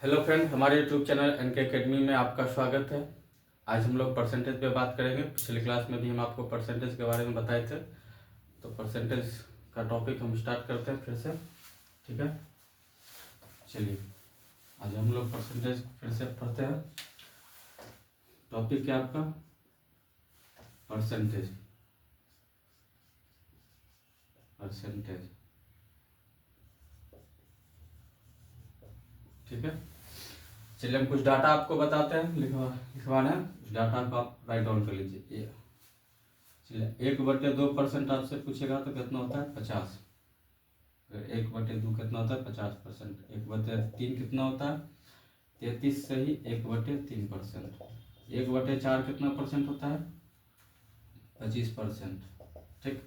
Hello friend, हमारे YouTube channel N K academy में आपका स्वागत है। आज हम लोग परसेंटेज पे बात करेंगे। पिछले क्लास में भी हम आपको परसेंटेज के बारे में बताए थे, तो परसेंटेज का टॉपिक हम स्टार्ट करते हैं फिर से। ठीक है, चलिए आज हम लोग परसेंटेज फिर से पढ़ते हैं। टॉपिक क्या आपका? परसेंटेज। परसेंटेज, ठीक है। चलिए हम कुछ डाटा आपको बताते हैं, लिखवाना है। उस डाटा को आप राइट डाउन कर लीजिए। ये चलिए 1/2% आपसे पूछेगा तो कितना होता है? 50। 1/2 कितना होता है? 50%। 1/3 कितना होता है? 33 से ही 1/3%। 1/4 कितना परसेंट होता है? 25%। ठीक।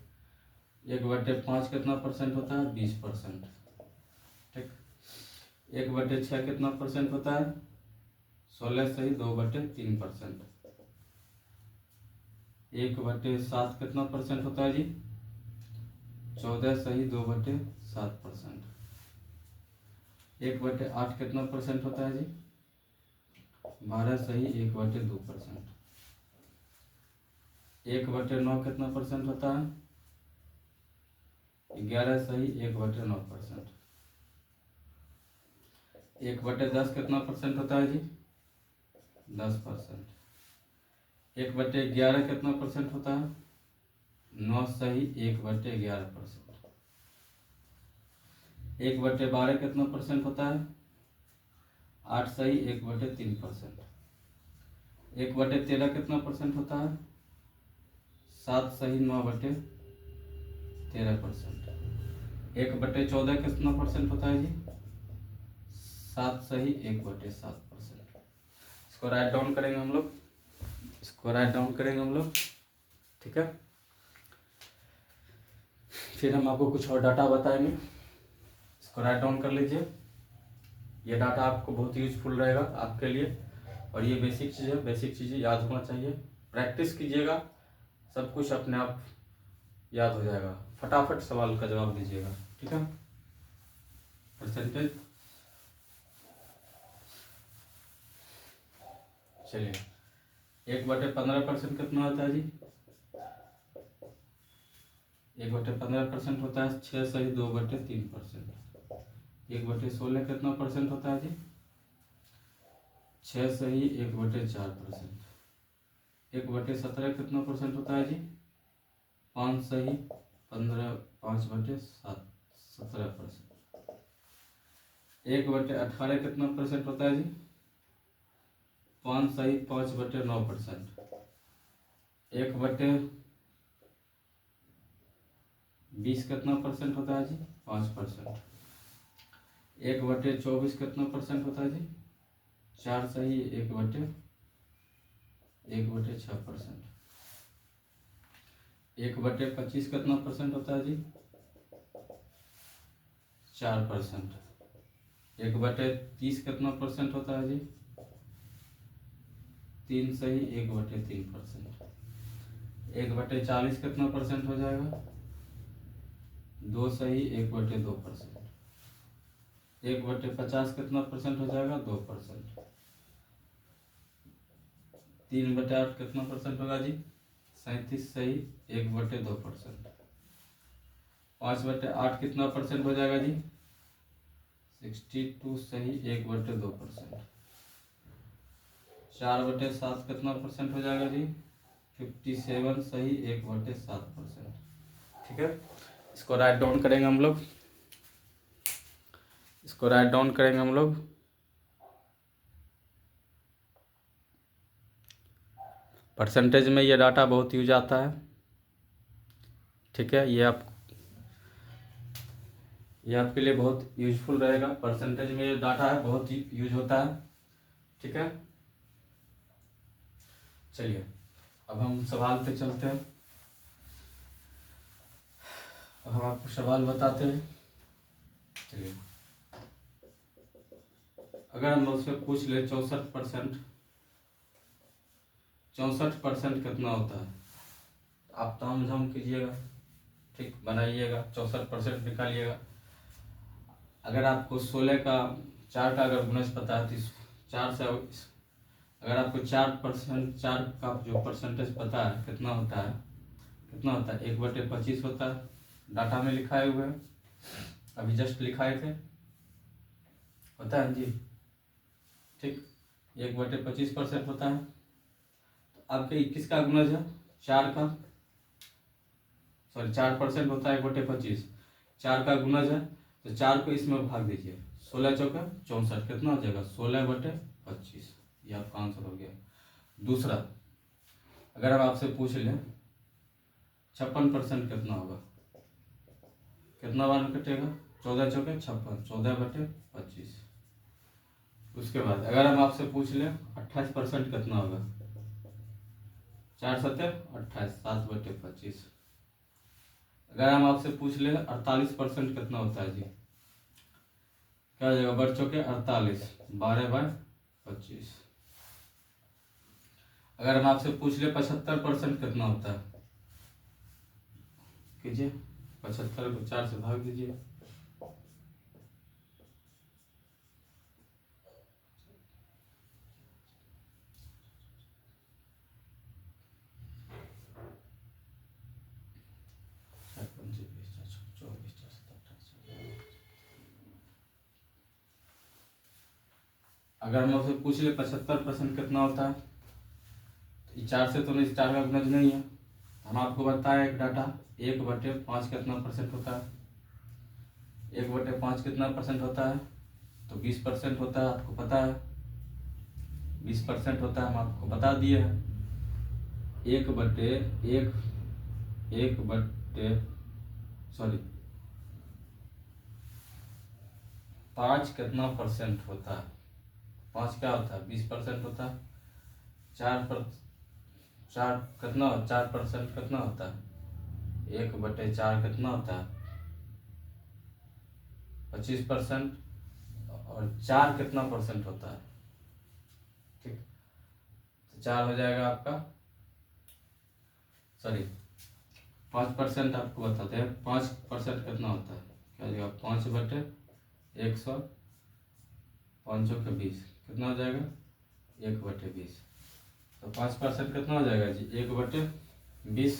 1/5 कितना परसेंट होता है? 20%। ठीक। 1/6 कितना परसेंट होता है? 16 से ही 2/3%। 1/7 कितना परसेंट होता है जी? 14 से ही 2/7%। 1/8 कितना परसेंट होता है जी? 12 से ही 1/2%। 1/9 कितना परसेंट होता है? 11 से ही 1/9%। 1/10 कितना परसेंट होता है जी? 10%। 1/11 कितना परसेंट होता है? 9 से ही 1/11%। 1/12 कितना परसेंट होता है? 8 से ही 1/3%। 1/13 कितना परसेंट होता है? 7 से ही 9/13%। 1/14 कितना परसेंट होता है जी? 7 से ही 1/7%। इसको राइट डाउन करेंगे हम लोग। ठीक है। फिर हम आपको कुछ और डाटा बताएंगे। इसको राइट डाउन कर लीजिए। ये डाटा आपको बहुत यूजफुल रहेगा आपके लिए, और ये बेसिक चीज़ें याद होना चाहिए। प्रैक्टिस कीजिएगा, सब कुछ अपने आप याद हो जाएगा। फटाफट सवाल का जवाब दीजिएगा। ठीक है। परसेंटेज, चलिए 1/15% कितना होता है जी? 1/15% होता है 6 से ही 2/3%। 1/16 कितना परसेंट होता है जी? 6 से ही 1/4%। 1/17 कितना परसेंट होता है जी? 5 से ही 17%। 1/18 कितना परसेंट होता है जी? 5 से ही 5/9%। 1/20 कितना परसेंट होता है जी? 5%। 1/24 कितना परसेंट होता है जी? 4 से ही 1/6%। 1/25 कितना परसेंट होता है जी? 4%। 1/30 कितना परसेंट होता है जी? 3 से ही 1/3%। 1/40 कितना परसेंट हो जाएगा? 2 से ही 1/2%। 1/50 कितना परसेंट हो जाएगा? 2%। 3/8 कितना परसेंट होगा जी? 37 से ही 1/2%। 5/8 कितना परसेंट हो जाएगा जी? 62 से ही 1/2%। 4/7 कितना परसेंट हो जाएगा जी? 57 से ही 1/7%। ठीक है। इसको राइट डाउन करेंगे हम लोग। परसेंटेज में ये डाटा बहुत यूज आता है। ठीक है, ये आपके लिए बहुत यूजफुल रहेगा। परसेंटेज में ये डाटा है, बहुत ही यूज होता है। ठीक है। चलिए अब हम सवाल पे चलते हैं। अब हम आपको सवाल बताते हैं। चलिए, अगर हम उससे पूछ ले 64% कितना होता है, आप ताम झाम कीजिएगा। ठीक, बनाइएगा, 64% निकालिएगा। अगर आपको 16 का 4 का अगर गुणज पता है तो 4 से अगर आपको 4%, 4 का जो परसेंटेज पता है कितना होता है, 1/25 होता है। डाटा में लिखाए हुए हैं, अभी जस्ट लिखाए थे, होता है जी, ठीक। 1/25% होता है। तो आपके 21 का गुणज है 4 का, सॉरी 4% होता है 1/25, 4 का गुणज है तो 4 को इसमें भाग दीजिए, 16 चौका 64, कितना हो जाएगा 16/25, ये आपका आंसर हो गया। दूसरा, अगर हम आपसे पूछ लें 56% कितना होगा, कितना बार कटेगा, 14 चौके 56, 14/25। उसके बाद अगर हम आपसे पूछ लें 28% कितना होगा, 4 सत्तर 28, 7/25। अगर हम आपसे पूछ ले 48% कितना होता है जी, क्या हो जाएगा, बढ़ चुके 48, 12/25। अगर हम आपसे पूछ ले 75% कितना होता है, कीजिए, 75 को 4 से भाग दीजिए, अगर हम आपसे पूछ ले 75% कितना होता है, तो 4 से तो नहीं, 4 का गुणज नहीं है। हम आपको बताया एक डाटा 1/5 कितना परसेंट होता है, 1/5 कितना परसेंट होता है, तो 20% होता है, आपको पता है 20% होता है, हम आपको बता दिए हैं। 5 कितना परसेंट होता है, 5 क्या होता है 20% होता है। 4 कितना, 4% कितना होता है, 1/4 कितना होता है 25%, और 4 कितना परसेंट होता है, ठीक। तो 4 हो जाएगा आपका, सॉरी 5% आपको बताते हैं, 5% कितना होता है, क्या हो जाएगा 5/100, 5 के 20 कितना हो जाएगा 1/20। तो 5% कितना हो जाएगा जी 1/20।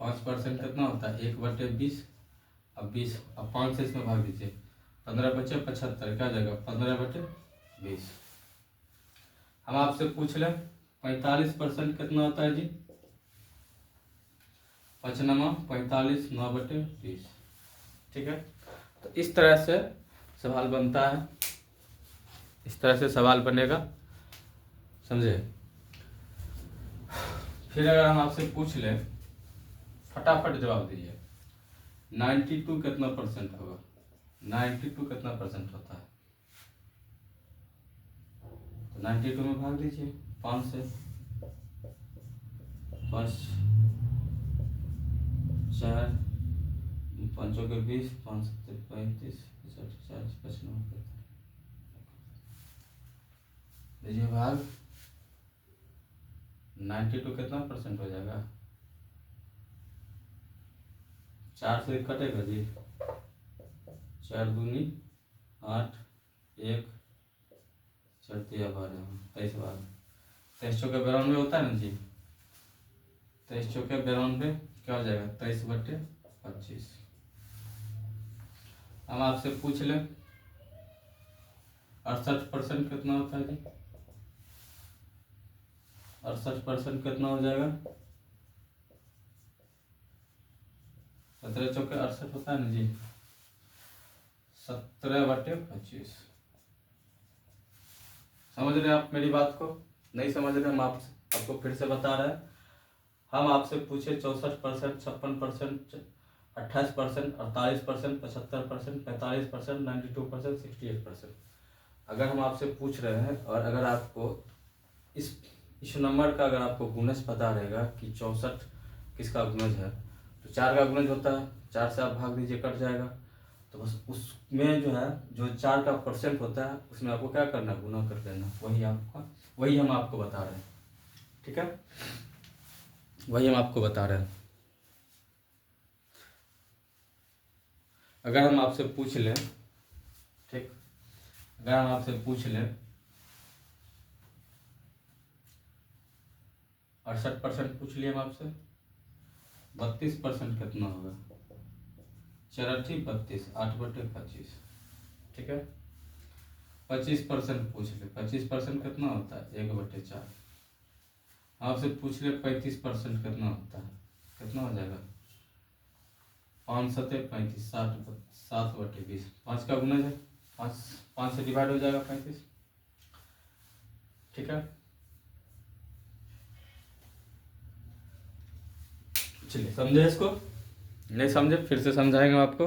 5% कितना होता है 1/20, अब 20, अब 5 से इसमें भाग दीजिए, 15 बचे 75, क्या हो जाएगा 15/20। हम आपसे पूछ लें 45% कितना होता है जी, 5 45, 9/20, ठीक है। तो इस तरह से सवाल बनता है, इस तरह से सवाल बनेगा, समझे। फिर अगर हम आपसे पूछ लें, फटाफट जवाब दीजिए, 92 कितना परसेंट होगा, 92 कितना परसेंट होता है, तो 92 में भाग दीजिए 5 से, 5 4 5 के 20, 5 35, 40 55, दीजिए भाग, 92 कितना परसेंट हो जाएगा, 4 से कटेगा जी, 4 दूनी 8, 1 4 3 12, 23 बार, 23 चौके 92 होता है ना जी, 23 चौके 92, क्या हो जाएगा 23/25। हम आपसे पूछ लें 68% कितना होता है जी, 68% कितना हो जाएगा, 17 चौके 68 होता है ना जी, 17/25। समझ रहे हैं आप मेरी बात को, नहीं समझ रहे हम आपको फिर से बता रहे हैं। हम आपसे पूछे 64%, 56%, 28%, 48%, 75%, 45%, 92%, 68%। अगर हम आपसे पूछ रहे हैं और अगर आपको इस नंबर का अगर आपको गुणज पता रहेगा कि 64 किसका गुणज है, तो 4 का गुणज होता है, 4 से आप भाग दीजिए, कट जाएगा। तो बस उसमें जो है, जो 4 का परसेंट होता है उसमें आपको क्या करना है, गुना कर देना, वही हम आपको बता रहे हैं, ठीक है, वही हम आपको बता रहे हैं। अगर हम आपसे पूछ लें ठीक। अगर हम आपसे पूछ लें 68% पूछ लिए हम आपसे, 32% कितना होगा? चरठी 32, 8/25, ठीक है। 25% पूछ ले, 25% कितना होता है? 1/4। आपसे पूछ ले 35% कितना होता है, कितना हो जाएगा? 5 सत्ते 35, 7/20, 5 का गुना है, 5 से डिवाइड हो जाएगा 35, ठीक है। चलिए समझे इसको? नहीं समझे फिर से समझाएंगे आपको।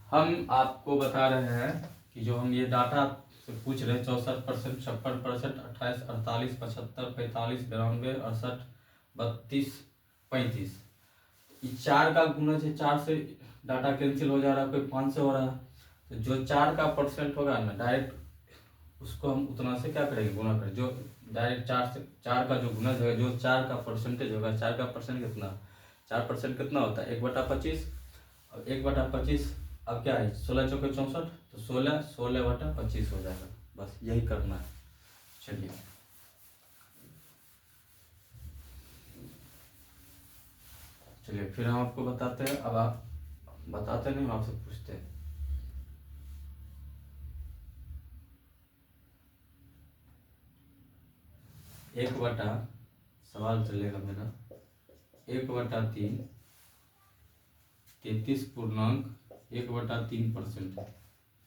हम आपको बता रहे हैं कि जो हम ये डाटा से पूछ रहे हैं 64%, 56%, 28, 48, 75, 45, 92, 68, 32, 35, ये 4 का गुना है, 4 से डाटा कैंसिल हो जा रहा है, कोई 5 से हो रहा है, तो जो 4 का परसेंट होगा ना डायरेक्ट उसको हम उतना से क्या करेंगे? गुना करें। जो डायरेक्ट 4 का जो गुना है, जो 4 का परसेंटेज होगा, 4 का परसेंट कितना? 4% कितना होता है? 1/25। अब 1/25 अब क्या है? 16 चौके 64, तो 16/25 हो जाएगा। बस यही करना है। चलिए फिर हम आपको बताते हैं। अब आप बताते नहीं, हम आपसे पूछते हैं। एक बटा, सवाल चलेगा मेरा, 1/3, 33.1/3%,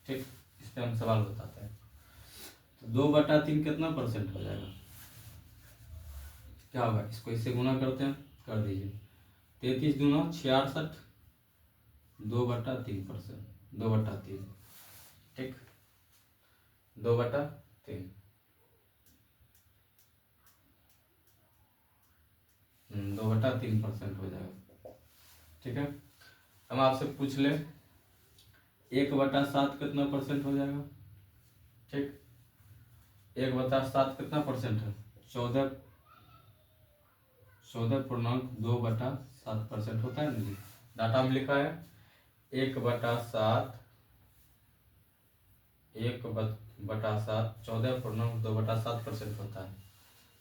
ठीक। इस पे हम सवाल बताते हैं। तो 2/3 कितना परसेंट हो जाएगा? क्या होगा? इसको इससे गुना करते हैं, कर दीजिए। 33 दूना 66, 2/3%, 2/3, ठीक, 2/3, 2/3% हो जाएगा, ठीक है। हम आपसे पूछ ले 1/7 कितना परसेंट हो जाएगा? ठीक, 1/7 कितना परसेंट है? 14.2/7% होता है ना। डाटा में लिखा है 1/7, 14.2/7% होता है।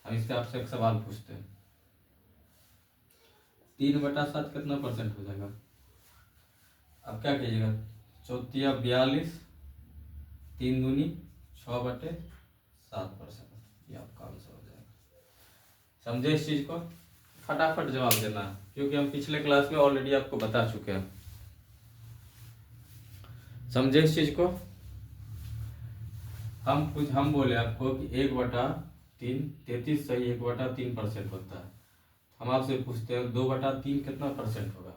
हम इससे आपसे एक सवाल पूछते हैं, 3/7 कितना परसेंट हो जाएगा? अब क्या कीजिएगा? 4 42, 3 दूनी 6/7%, ये आपका आंसर हो जाएगा। समझे इस चीज को? फटाफट जवाब देना है, क्योंकि हम पिछले क्लास में ऑलरेडी आपको बता चुके हैं। समझे इस चीज को? हम बोले आपको कि 1/3, 33 सही 1/3% होता है। हम आपसे पूछते हैं 2/3 कितना परसेंट होगा?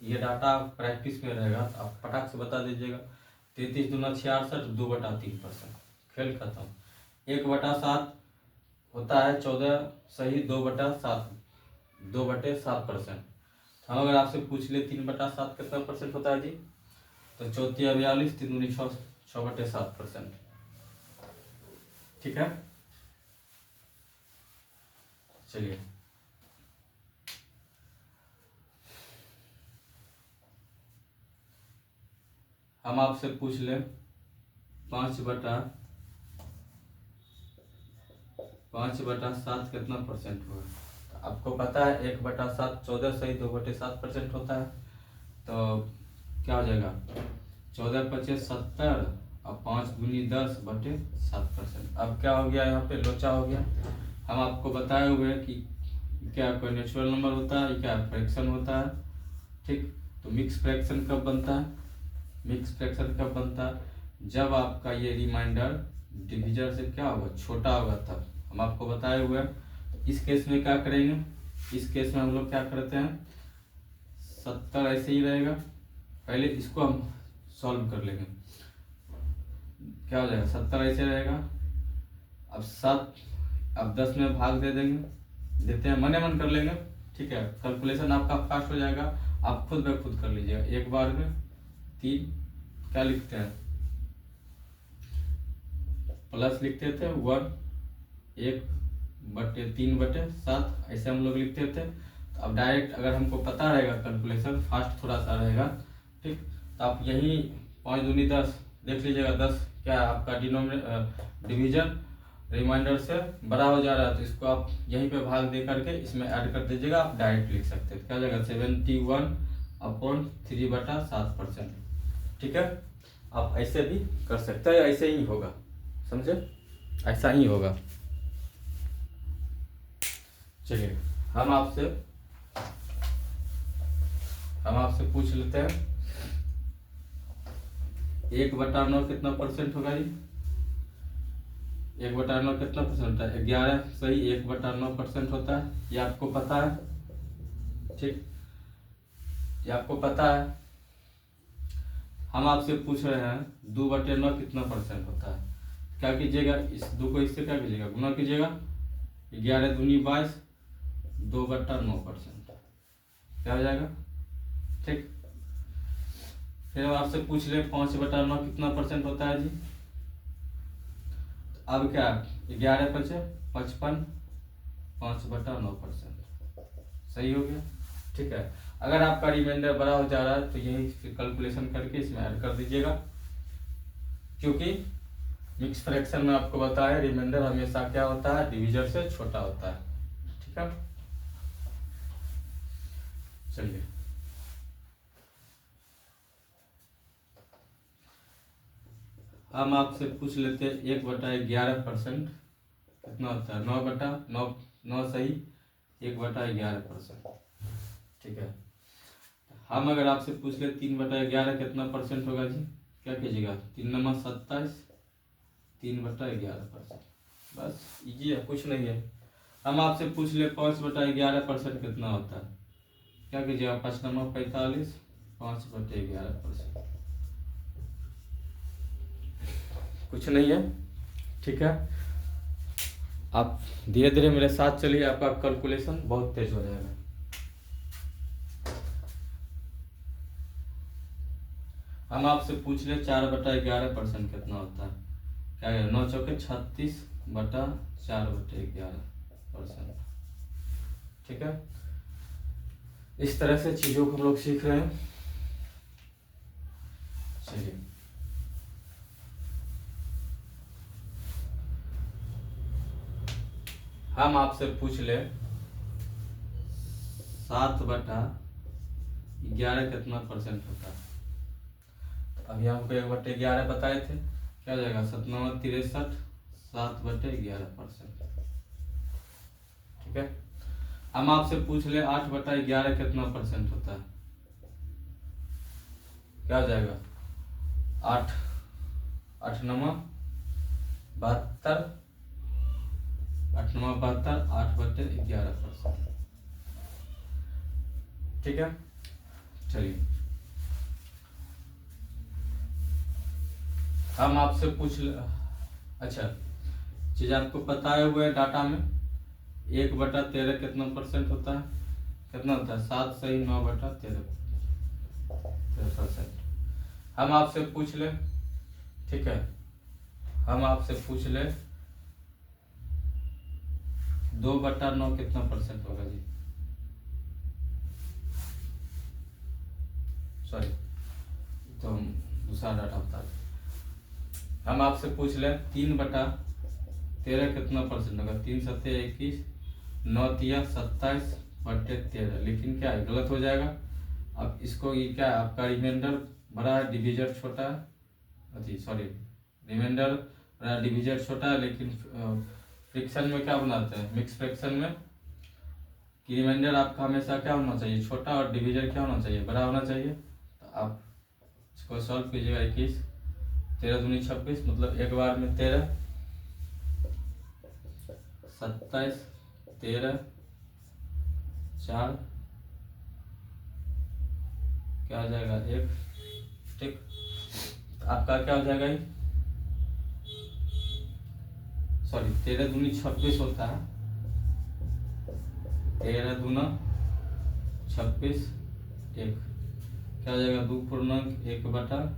ये डाटा प्रैक्टिस में रहेगा, आप फटाक से बता दीजिएगा। 33 दूना 66, 2/3%, खेल खत्म। 1/7 होता है 14 सही 2/7, 2/7%। हम अगर आपसे पूछ ले 3/7 कितना परसेंट होता है जी, तो 4 42, 3 दूनी 6, 6/7%, ठीक है। चलिए हम आपसे पूछ ले 5/7 कितना परसेंट होगा? तो आपको पता है 1/7 14 सही 2/7% होता है, तो क्या हो जाएगा? 14×5 70 और 5 दूनी 10/7%। अब क्या हो गया? यहाँ पे लोचा हो गया। हम आपको बताए हुए हैं कि क्या कोई नेचुरल नंबर होता है, क्या फ्रैक्शन होता है, ठीक। तो मिक्स फ्रैक्शन कब बनता है? मिक्स फ्रैक्शन कब बनता है? जब आपका ये रिमाइंडर डिविजर से क्या होगा? छोटा होगा तब। हम आपको बताए हुए हैं। इस केस में क्या करेंगे? इस केस में हम लोग क्या करते हैं, 70 ऐसे ही रहेगा। पहले इसको हम सॉल्व कर लेंगे। क्या हो जाएगा? 70 ऐसे रहेगा। अब 10 में भाग दे देते हैं, मने मन कर लेंगे, ठीक है। कैलकुलेशन आपका फास्ट हो जाएगा, आप खुद ब खुद कर लीजिएगा। एक बार में 3 क्या लिखते हैं? प्लस लिखते थे 1, 1/3/7 ऐसे हम लोग लिखते थे। तो अब डायरेक्ट अगर हमको पता रहेगा कैलकुलेशन फास्ट थोड़ा सा रहेगा, ठीक। तो आप यही 5 दूनी 10, देख लीजिएगा 10 क्या है आपका डिवीजन रिमाइंडर से बड़ा हो जा रहा है, तो इसको आप यहीं पे भाग दे करके इसमें ऐड कर दीजिएगा, आप डायरेक्ट लिख सकते हैं। क्या हो जाएगा 71/3/7%। ठीक है, आप ऐसे भी कर सकते हैं, ऐसे ही होगा, समझे, ऐसा ही होगा। चलिए हम आपसे पूछ लेते हैं 1/9 कितना परसेंट होगा जी? 1/9 कितना परसेंट होता है? 11 सही 1/9% होता है, ये आपको पता है। ठीक, ये आपको पता है। हम आपसे पूछ रहे हैं 2/9 कितना परसेंट होता है। क्या कीजिएगा, इस 2 को इससे क्या कीजिएगा, गुना कीजिएगा। 11 दूनी 22, 2/9% क्या हो जाएगा। ठीक, फिर हम आपसे पूछ ले 5/9 कितना परसेंट होता है जी। अब क्या 11 बचे 55, 5/9% सही हो गया। ठीक है, अगर आपका रिमाइंडर बड़ा हो जा रहा है तो यही कैलकुलेशन करके इसमें ऐड कर दीजिएगा, क्योंकि मिक्स फ्रैक्शन में आपको बताया रिमाइंडर हमेशा क्या होता है, डिवीजर से छोटा होता है। ठीक है, चलिए हम आपसे पूछ लेते हैं 1/11% कितना होता है। 9 सही 1/11%। ठीक है, हम अगर आपसे पूछ ले 3/11 कितना परसेंट होगा जी, क्या कीजिएगा, 3 × 27, 3/11%। बस इजी है, कुछ नहीं है। हम आपसे पूछ ले 5/11% कितना होता है, क्या कीजिएगा, 5 × 45, 5/11%। कुछ नहीं है। ठीक है, आप धीरे धीरे मेरे साथ चलिए, आपका कैलकुलेशन बहुत तेज हो जाएगा। हम आपसे पूछ ले 4/11% कितना होता है, क्या है, 9 चौके 36/4/11%। ठीक है, इस तरह से चीजों को हम लोग सीख रहे हैं। चलिए हम आपसे पूछ ले 7/11 कितना परसेंट होता है। अभी हमको 1/11 बताए थे, क्या हो जाएगा, 7×9 = 63, 7/11%। ठीक है, हम आपसे पूछ ले 8/11 कितना परसेंट होता है, क्या हो जाएगा, 8 8 9 72, 8 9 72, 8/11%। ठीक है, चलिए हम आपसे पूछ ले, अच्छा चीज आपको पता है हुआ है डाटा में 1/13 कितना परसेंट होता है, कितना होता है, 7 सही 9/13%। हम आपसे पूछ ले, ठीक है, हम आपसे पूछ ले 2/9 कितना परसेंट होगा जी, सॉरी तो हम दूसरा डाटा बता दें। हम आपसे पूछ ले 3/13 कितना परसेंट होगा, 3 × 7 = 21, 9 × 3 = 27/13, लेकिन क्या है, गलत हो जाएगा। अब इसको ये क्या है, आपका रिमाइंडर बड़ा है, डिवीजर छोटा है, अति सॉरी रिमाइंडर बड़ा डिवीजर छोटा है, लेकिन फ्रिक्शन में क्या बनाते हैं, मिक्स फ्रैक्शन में कि रिमाइंडर आपका हमेशा क्या होना चाहिए, छोटा, और डिवीजर क्या होना चाहिए, बड़ा होना चाहिए। तो आप इसको सॉल्व कीजिएगा। 21 13 दूनी 26, मतलब एक बार में 13, 27, 13, 4 क्या हो जाएगा 1। ठीक, आपका क्या हो जाएगा, सॉरी 13 दूनी 26 होता है, 13 दूना 26, 1 क्या हो जाएगा, 2.1/13,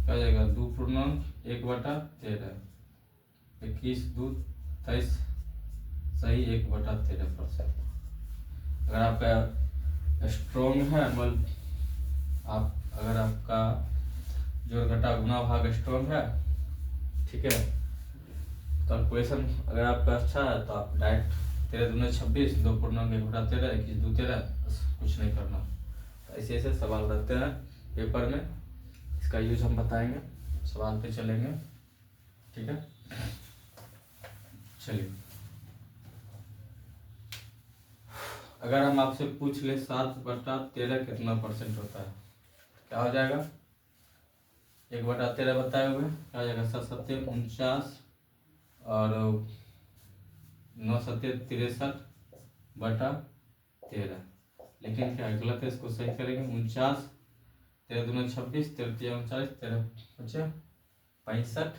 क्या हो जाएगा 2.1/13, 21 2 23 सही 1/13%। अगर आपका स्ट्रॉन्ग है, मतलब अगर आपका जोड़ घटा गुना भाग स्ट्रॉन्ग है, ठीक है। कैलकुलेशन अगर आपका अच्छा है तो आप डायरेक्ट 13 दूनी 26, 2 पूर्णांक 1 बटा 13, 21 2 13, बस कुछ नहीं करना। तो ऐसे ऐसे सवाल रहते हैं पेपर में, इसका यूज हम बताएंगे, सवाल पे चलेंगे, ठीक है। चलिए, अगर हम आपसे पूछ ले 7 बटा 13 कितना परसेंट होता है, क्या हो जाएगा? 1 बटा 13 बताए हुए क्या हो जाएगा? 7 सत्ते 49 और 9 सत्ते 63 बटा 13। लेकिन क्या गलत है, इसको सही करेंगे। 49, 13 दूना 26, 13 तिया 39, 13 बचे 65,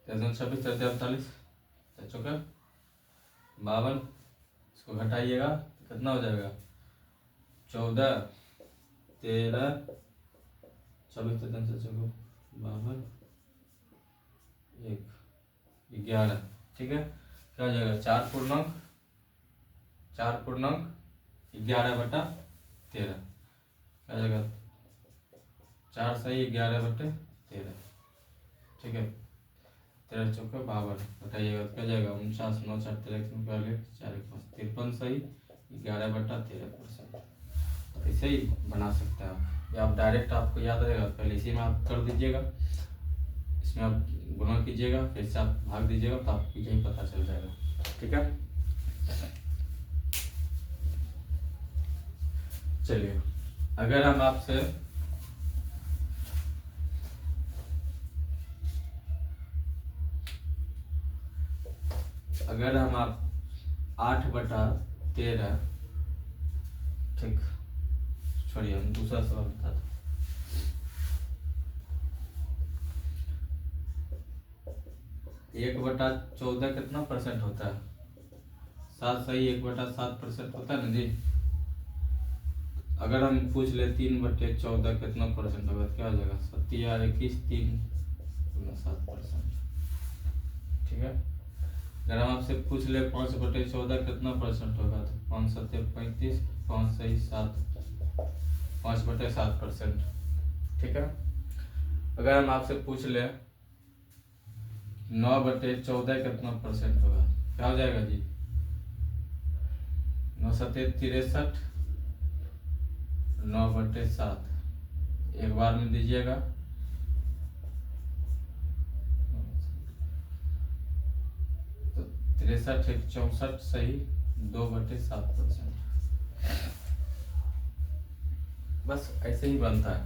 13 दूना 26, 13 तिया 39, चौका 52। इसको घटाइएगा तो कितना हो जाएगा? 14, 13, 26 13 से चौको 52, 1, 11, ठीक है। क्या हो जाएगा? 4 पूर्णांक 11 बटा 13, क्या हो जाएगा? 4 सही 11 बटे 13, ठीक है। 13 चौका 52, घटाइएगा तो क्या जाएगा? 49, 9 4 13 4 5 53 सही 11 बटा 13%। तो ऐसे ही बना सकते हैं आप, या आप डायरेक्ट आपको याद रहेगा, पहले इसी में आप कर दीजिएगा, इसमें आप गुणा कीजिएगा, फिर से आप भाग दीजिएगा, तो आपको यही पता चल जाएगा, ठीक है। चलिए, अगर हम आपसे आप 8 बटा 13, ठीक, छोड़िए हम दूसरा सवाल बताते हैं। 1 बटा 14 कितना परसेंट होता है? 7 सही 1 बटा 7% होता है ना जी। अगर हम पूछ ले 3 बटे 14 कितना परसेंट होगा, क्या हो जाएगा? 7 21 3 7%, ठीक है। अगर हम आपसे पूछ ले 5 बटे 14 कितना परसेंट होगा, तो 5 7 35, 5 सही 7, 5 बटे 7%, ठीक है। अगर हम आपसे पूछ ले 9 बटे 14 कितना परसेंट होगा, क्या हो जाएगा जी? 9 सत्ते 63, 9 बटे 7, एक बार में दीजिएगा, तो 63 एक 64 सही 2 बटे 7%। बस ऐसे ही बनता है।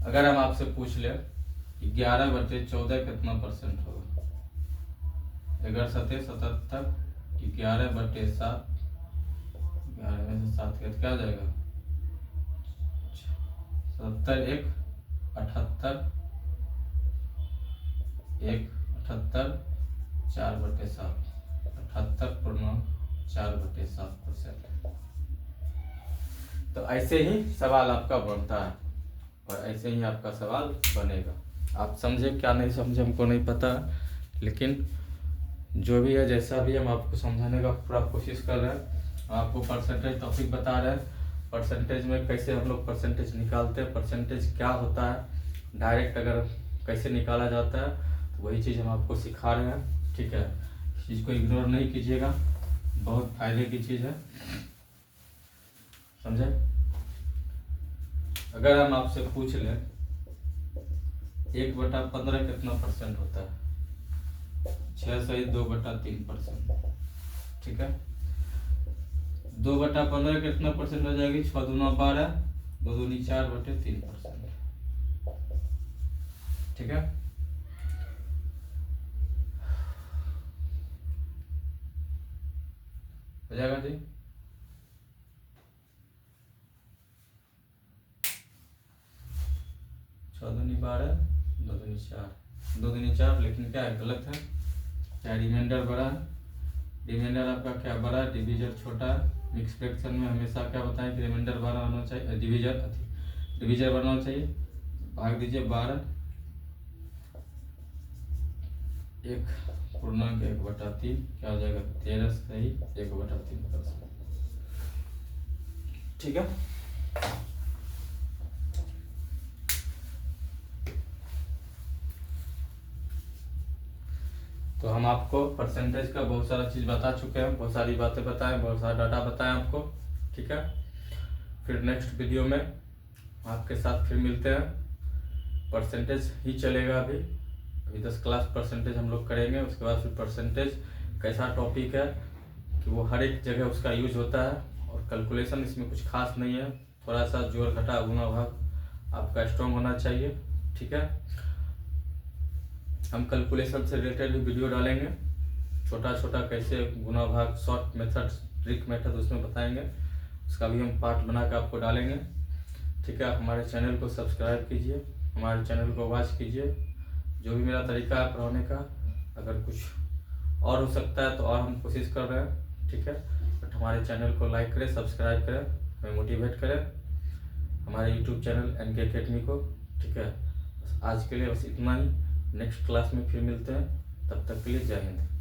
अगर हम आपसे पूछ ले 11 बटे 14 कितना परसेंट होगा, 11 सत्ते 77, 11 बटे 7, 11 में से 7 क्या जाएगा? 77 1 78, 1 78, 4 बटे 7, 78.4/7%। तो ऐसे ही सवाल आपका बनता है और ऐसे ही आपका सवाल बनेगा। आप समझे क्या नहीं समझे हमको नहीं पता, लेकिन जो भी है जैसा भी हम आपको समझाने का पूरा कोशिश कर रहे हैं। आपको परसेंटेज टॉपिक बता रहे हैं, परसेंटेज में कैसे हम लोग परसेंटेज निकालते हैं, परसेंटेज क्या होता है, डायरेक्ट अगर कैसे निकाला जाता है, तो वही चीज़ हम आपको सिखा रहे हैं, ठीक है। इस चीज़ को इग्नोर नहीं कीजिएगा, बहुत फायदे की चीज़ है, समझे। अगर हम आपसे पूछ लें 1/15 कितना परसेंट होता है, 6 सही 2/3%, ठीक है। 2/15 कितना परसेंट हो जाएगी? 6 दूना 12, 2 दूनी 4/3%, ठीक है। हो जाएगा जी। 6 दूनी 12, 2 दूनी 4, 2 दूनी 4, लेकिन क्या है गलत है, क्या रिमाइंडर बड़ा है, रिमाइंडर आपका क्या बड़ा है, डिवीजर छोटा है। मिक्स फ्रैक्शन में हमेशा क्या बताएं कि रिमाइंडर बड़ा होना चाहिए, डिवीजर बड़ा होना चाहिए। भाग दीजिए 12, 1/1/3, क्या हो जाएगा? 13 सही 1/3%, ठीक है। तो हम आपको परसेंटेज का बहुत सारा चीज़ बता चुके हैं, बहुत सारी बातें बताएं, बहुत सारा डाटा बताएं आपको। ठीक है, फिर नेक्स्ट वीडियो में आपके साथ फिर मिलते हैं। परसेंटेज ही चलेगा अभी 10 क्लास परसेंटेज हम लोग करेंगे। उसके बाद फिर परसेंटेज कैसा टॉपिक है कि वो हर एक जगह उसका यूज होता है, और कैलकुलेशन इसमें कुछ खास नहीं है, थोड़ा सा जोड़ घटा गुणा भाग आपका स्ट्रॉन्ग होना चाहिए। ठीक है, हम कैलकुलेशन से रिलेटेड भी वीडियो डालेंगे, छोटा छोटा कैसे गुणा भाग, शॉर्ट मेथड, ट्रिक मेथड उसमें बताएंगे, उसका भी हम पार्ट बना के आपको डालेंगे। ठीक है, हमारे चैनल को सब्सक्राइब कीजिए, हमारे चैनल को वॉच कीजिए। जो भी मेरा तरीका है पढ़ाने का, अगर कुछ और हो सकता है तो और हम कोशिश कर रहे हैं। ठीक है, बट हमारे चैनल को लाइक करें, सब्सक्राइब करें, हमें मोटिवेट करें, हमारे यूट्यूब चैनल NK अकेडमी को। ठीक है, बस आज के लिए बस इतना ही। नेक्स्ट क्लास में फिर मिलते हैं, तब तक के लिए जय हिंद।